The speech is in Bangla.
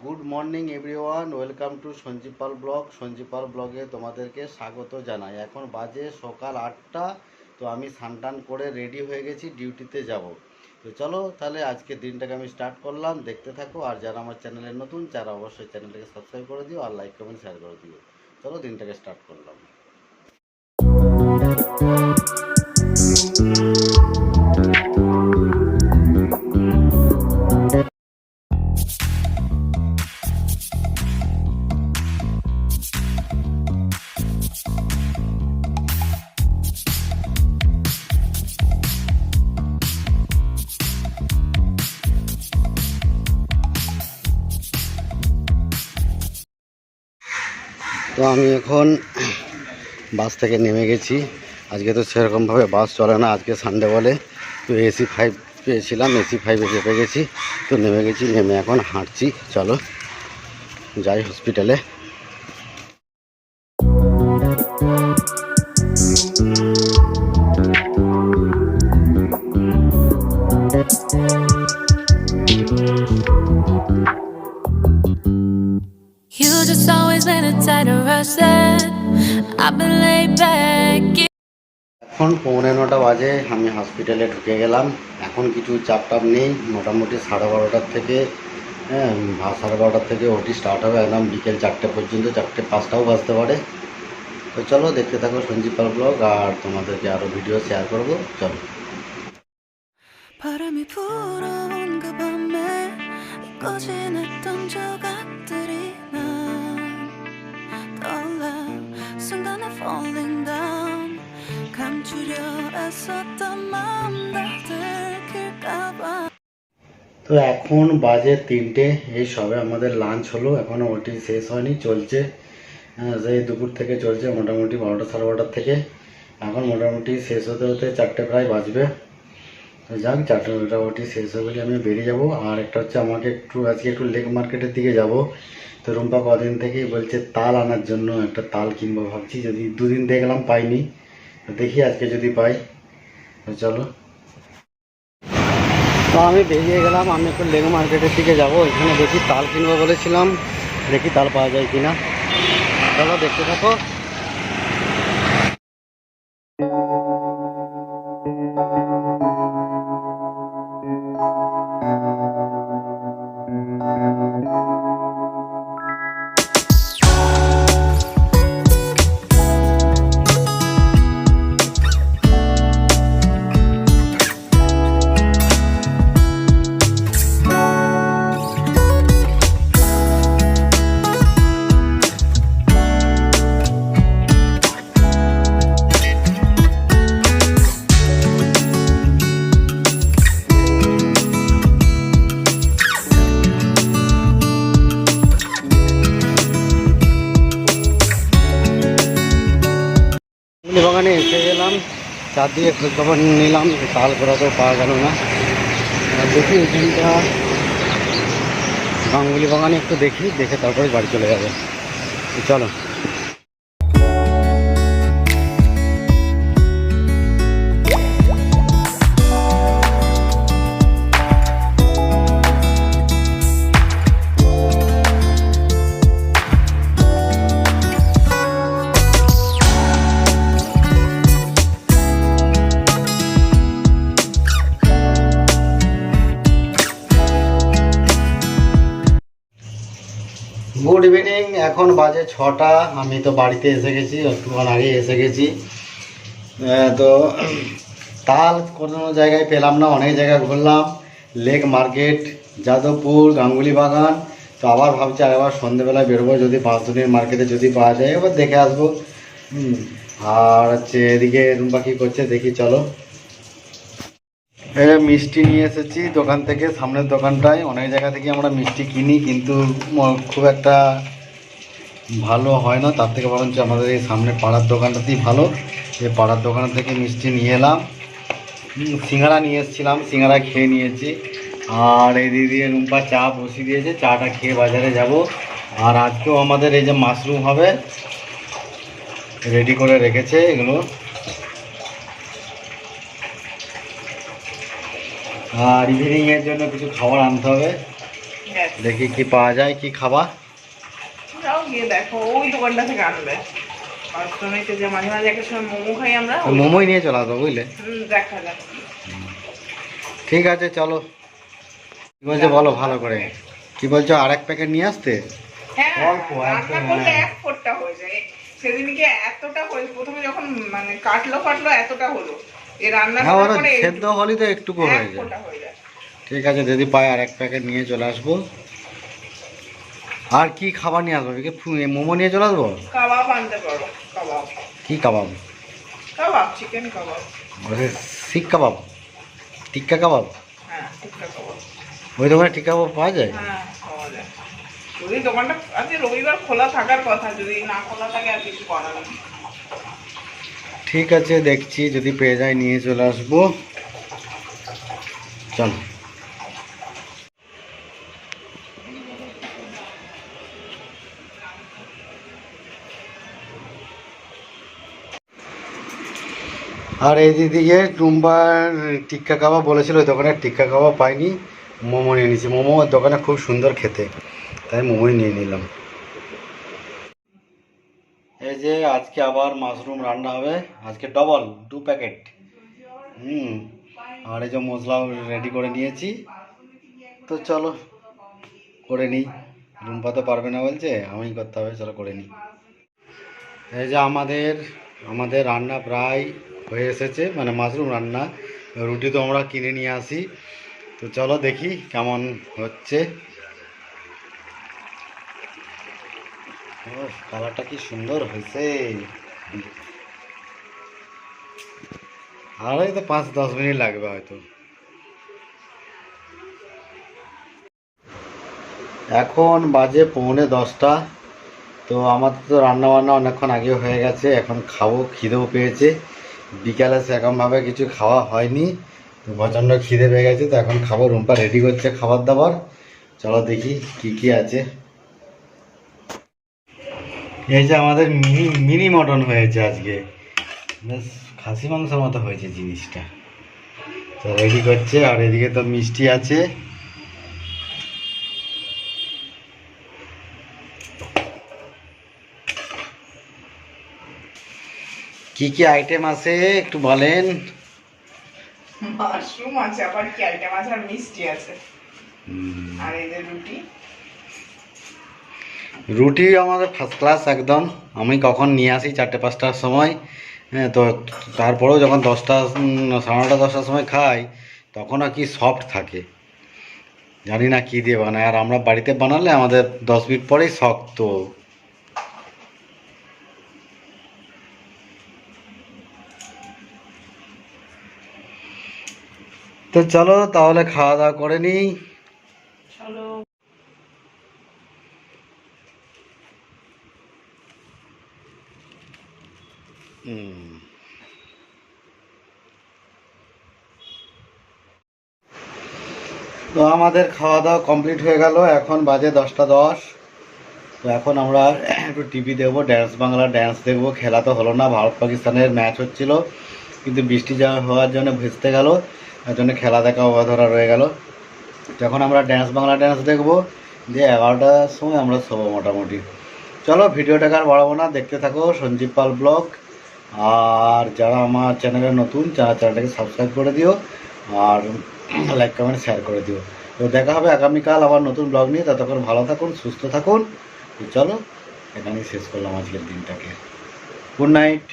Good morning everyone, welcome to Sanjeev Pal blog. Sanjeev Pal ব্লগে তোমাদেরকে স্বাগত জানাই। এখন বাজে সকাল 8টা। তো আমি স্নান করে রেডি হয়ে গেছি, ডিউটিতে যাব। তো চলো তাহলে আজকে দিনটাকে আমি স্টার্ট করলাম, দেখতে থাকো। আর যারা আমার চ্যানেলে নতুন তারা অবশ্যই চ্যানেলটাকে সাবস্ক্রাইব করে দিও আর লাইক কমেন্ট শেয়ার করে দিও। চলো দিনটাকে স্টার্ট করলাম। তো আমি এখন বাস থেকে নেমে গেছি। আজকে তো সেরকমভাবে বাস চলে না, আজকে সানডে বলে। তো AC5 পেয়েছিলাম, AC5-এ চেপে গেছি। তো নেমে গেছি, নেমে এখন হাঁটছি। চলো যাই হসপিটালে। You just always been a tight rush that I've been laid back. এখন 9:45 বাজে, আমি হসপিটালে ঢুকে গেলাম। এখন কিছু চাপ নেই, মোটামুটি 12:30 থেকে 12:30 থেকে ওটি স্টার্ট হবে একদম বিকেল 4টে পর্যন্ত, 4টে-5টাও বাজতে পারে। তো চলো দেখতে থাকো সঞ্জীব পাল ব্লগ, আর তোমাদেরকে আরও ভিডিও শেয়ার করবো। চলো। 바람이 불어온 그 밤에 잊고 지냈던 조각들이 난 떠올라 순간에 falling down 감추려 애썼던 마음 다 들킬까봐। তো এখন বাজে 3টে, এই সবে আমাদের লাঞ্চ হলো, এখনও ওটি শেষ হয়নি, চলছে। সেই দুপুর থেকে চলছে মোটামুটি 12টা 12:30 থেকে। এখন মোটামুটি শেষ হতে হতে 4টে প্রায় বাজবে। তো যাক, 4টে মোটামুটি শেষ হয়ে গেলে আমি বেরিয়ে যাব। আর একটা হচ্ছে, আমাকে আজকে একটু লেক মার্কেটের দিকে যাব। তো রুম্পা কদিন থেকেই বলছে তাল আনার জন্য, একটা তাল কিনবো ভাবছি। যদি দুদিন দেখলাম পাইনি, তো দেখি আজকে যদি পাই। তো চলো। তো আমি বেরিয়ে গেলাম, আমি একটু লেক মার্কেটের দিকে যাব। এখানে দেখি তাল কিনবো বলেছিলাম, দেখি তাল পাওয়া যায় কিনা। চলো দেখতে থাকো। বাগানে এসে গেলাম, চারদিকে খোঁজখবর নিলাম, তাল করা তো পাওয়া গেল না। দেখি এখানটা গাঙ্গুলি বাগানে একটু দেখি, দেখে তারপরে বাড়ি চলে যাবে। চলো। গুড ইভিনিং, এখন বাজে 6টা। আমি তো বাড়িতে এসে গেছি, একটুক্ষণ আগে এসে গেছি। তো তাল কোনো জায়গায় পেলাম না, অনেক জায়গায় ঘুরলাম, লেক মার্কেট, যাদবপুর, গাঙ্গুলি বাগান। তো আবার ভাবছি আরেকবার সন্ধ্যেবেলায় বেরোবো, যদি বাঁশদ্রোণীর মার্কেটে যদি পাওয়া যায়, এবার দেখে আসবো। আর হচ্ছে এদিকে রুম্পা কী করছে দেখি, চলো। মিষ্টি নিয়ে এসেছি দোকান থেকে, সামনের দোকানটায়। অনেক জায়গা থেকে আমরা মিষ্টি কিনি, কিন্তু খুব একটা ভালো হয় না। তার থেকে বরঞ্চ আমাদের এই সামনে পাড়ার দোকানটাতেই ভালো। এই পাড়ার দোকান থেকে মিষ্টি নিয়ে এলাম। সিঙ্গারা নিয়ে এসেছিলাম, সিঙ্গারা খেয়ে নিয়েছি। আর এই দিয়ে রুম্পা চা বসিয়ে দিয়েছে, চাটা খেয়ে বাজারে যাব। আর আজকেও আমাদের এই যে মাশরুম হবে, রেডি করে রেখেছে এগুলো। আর ইভিনিংয়ের জন্য কিছু খাবার আনতে হবে। গেছে। দেখি কি পাওয়া যায়, কি খাবার। যাও গিয়ে দেখো, ওই দোকানটা থেকে আনবে। অষ্টমীতে যে মাঝে মাঝে একটা সময় মোমো খাই আমরা, মোমোই নিয়ে চলে আসবো বুঝলে। দেখা যাক। ঠিক আছে চলো, কি বলছো বলো ভালো করে, কি বলছো আর এক প্যাকেট নিয়ে আসতে? হ্যাঁ, অল্প, রান্না একদম, করলে হ্যাঁ। এক ফোঁটা হয়ে যায়। সেদিনকে এতটা হয়েছে, প্রথমে যখন মানে কাটলো এতটা হলো, এই রান্না হ্যাঁ করার ওরা পরে সেদ্ধ হলেই তো একটুকু এক হয়ে যায়। ফোঁটা হয়ে যায়। ঠিক আছে, যদি পাই আর এক প্যাকেট নিয়ে চলে আসবো। আর কি খাবার নিয়ে আসবো? মোমো নিয়ে চলে আসবো? কাবাব আনতে পারো, কাবাব। কি কাবাব? কাবাব, চিকেন কাবাব। শিক কাবাব, টিক্কা কাবাব? হ্যাঁ, টিক্কা কাবাব। ওই দোকানে টিক্কা কাবাব পাওয়া যায়? হ্যাঁ, পাওয়া যায়। যদি দোকানটা আজকে রবিবার খোলা থাকার কথা, যদি না খোলা থাকে আর কিছু করার নেই। ঠিক আছে, দেখছি যদি পেয়ে যাই নিয়ে চলে আসবো। চলো। আর এই দিদিকে টুম্বার টিক্কা কাবাব বলেছিল, ওই দোকানে টিক্কা কাবাব পাইনি, মোমো নিয়ে নিয়েছি। মোমো ওর দোকানে খুব সুন্দর খেতে, তাই মোমোই নিয়ে নিলাম। এই যে আজকে আবার মাশরুম রান্না হবে, আজকে ডবল 2 প্যাকেট। আর এই যে মশলাও রেডি করে নিয়েছি, তো চলো করে নিই। রুম্পা তো পারবে না বলছে, আমিই করতে হবে, চলো করে নিই। এই যে আমাদের আমাদের রান্না প্রায় হয়ে এসেছে, মানে মাশরুম রান্না। রুটি তো আমরা কিনে নিয়ে আসি, তো চলো দেখি কেমন হচ্ছে। কালারটা কি সুন্দর হয়েছে। আর হয়তো 5-10 মিনিট লাগবে হয়তো। এখন বাজে 9:45। তো আমাদের তো রান্না বান্না অনেকক্ষণ আগে হয়ে গেছে, এখন খাবো, খিদেও পেয়েছে। বিকালে সেরকমভাবে কিছু খাওয়া হয়নি, তো প্রচণ্ড খিদে পেয়ে গেছে, তো এখন খাবো। রুম্পা রেডি করছে খাবার দাবার, চলো দেখি কি কি আছে। এই যে আমাদের মিনি মিনি মটন হয়েছে আজকে, বেশ খাসি মাংসের মতো হয়েছে জিনিসটা। তো রেডি করছে, আর এদিকে তো মিষ্টি আছে। কি কি আইটেম আছে একটু বলেন। মাশরুম আছে, আবার কি আইটেম আছে, আর মিষ্টি আছে। আর এই যে রুটি। রুটি আমাদের ফার্স্ট ক্লাস একদম। আমি কখন নিয়ে আসি 4-5টার সময়, হ্যাঁ, তো তারপরেও যখন 10টা 9:30-10টার সময় খাই, তখন আর কি সফট থাকে, জানি না কী দিয়ে বানায়। আর আমরা বাড়িতে বানালে আমাদের 10 মিনিট পরেই শক্ত। তো চলো তাহলে খাওয়া দাওয়া করে নিই। চলো। তো আমাদের খাওয়া দাওয়া কমপ্লিট হয়ে গেল, এখন বাজে 10টা 10। তো এখন আমরা একটু টিভি দেখবো, ড্যান্স বাংলা ড্যান্স দেখবো। খেলা তো হলো না, ভারত পাকিস্তানের ম্যাচ হচ্ছিল, কিন্তু বৃষ্টি যা হওয়ার জন্য ভেস্তে গেল, তার জন্য খেলা দেখা অধরা রয়ে গেল। তখন আমরা ড্যান্স বাংলা ড্যান্স দেখবো, দিয়ে 11টার সময় আমরা শোবো মোটামুটি। চলো ভিডিওটাকে আর বাড়াবো না, দেখতে থাকো সঞ্জীব পাল ব্লগ। আর যারা আমার চ্যানেলে নতুন, যারা চ্যানেলটাকে সাবস্ক্রাইব করে দিও, আর লাইক কমেন্ট শেয়ার করে দিও। তো দেখা হবে আগামীকাল আবার নতুন ব্লগ নিয়ে। ততক্ষণ ভালো থাকুন, সুস্থ থাকুন। তো চলো এখানেই শেষ করলাম আজকের দিনটাকে। Good night.